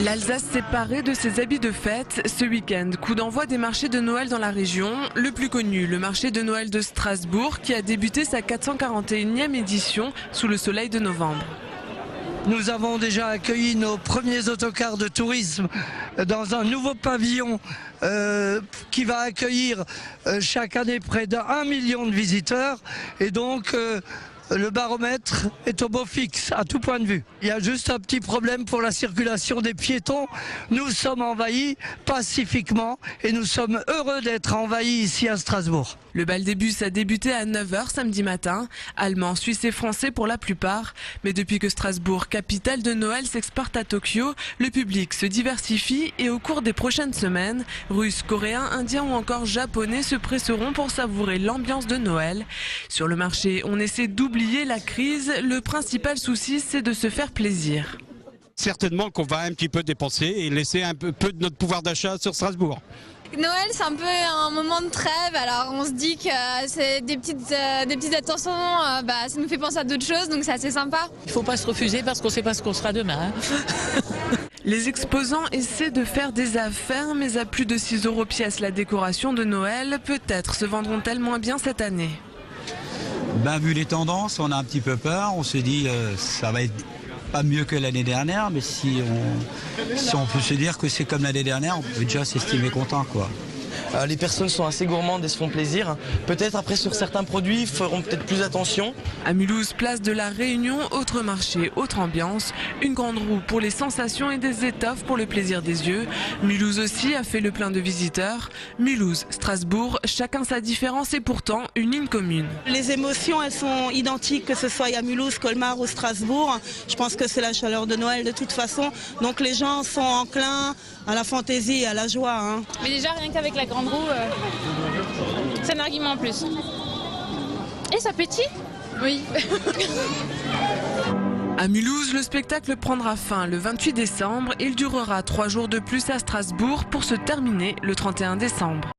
L'Alsace s'est parée de ses habits de fête. Ce week-end, coup d'envoi des marchés de Noël dans la région. Le plus connu, le marché de Noël de Strasbourg, qui a débuté sa 441e édition sous le soleil de novembre. Nous avons déjà accueilli nos premiers autocars de tourisme dans un nouveau pavillon qui va accueillir chaque année près d'1 million de visiteurs. Et donc le baromètre est au beau fixe à tout point de vue. Il y a juste un petit problème pour la circulation des piétons. Nous sommes envahis pacifiquement et nous sommes heureux d'être envahis ici à Strasbourg. Le bal des bus a débuté à 9 h samedi matin. Allemands, Suisses et Français pour la plupart. Mais depuis que Strasbourg, capitale de Noël, s'exporte à Tokyo, le public se diversifie et au cours des prochaines semaines, Russes, Coréens, Indiens ou encore Japonais se presseront pour savourer l'ambiance de Noël. Sur le marché, on essaie d'oublier la crise. Le principal souci, c'est de se faire plaisir. Certainement qu'on va un petit peu dépenser et laisser un peu de notre pouvoir d'achat sur Strasbourg. Noël, c'est un peu un moment de trêve, alors on se dit que c'est des petites attentions, ça nous fait penser à d'autres choses, donc c'est assez sympa. Il ne faut pas se refuser parce qu'on ne sait pas ce qu'on sera demain. Les exposants essaient de faire des affaires, mais à plus de 6 € pièce la décoration de Noël, peut-être se vendront-elles moins bien cette année. Vu les tendances, on a un petit peu peur, on se dit ça va être pas mieux que l'année dernière, mais si on peut se dire que c'est comme l'année dernière, on peut déjà s'estimer content, quoi. Les personnes sont assez gourmandes et se font plaisir. Peut-être après sur certains produits, feront peut-être plus attention. À Mulhouse, place de la Réunion, autre marché, autre ambiance. Une grande roue pour les sensations et des étoffes pour le plaisir des yeux. Mulhouse aussi a fait le plein de visiteurs. Mulhouse, Strasbourg, chacun sa différence et pourtant une ligne commune. Les émotions, elles sont identiques, que ce soit à Mulhouse, Colmar ou Strasbourg. Je pense que c'est la chaleur de Noël de toute façon. Donc les gens sont enclins à la fantaisie et à la joie. Mais déjà, rien qu'avec la grande roue, c'est un argument en plus. Et ça pétille ? Oui. À Mulhouse, le spectacle prendra fin le 28 décembre et il durera 3 jours de plus à Strasbourg pour se terminer le 31 décembre.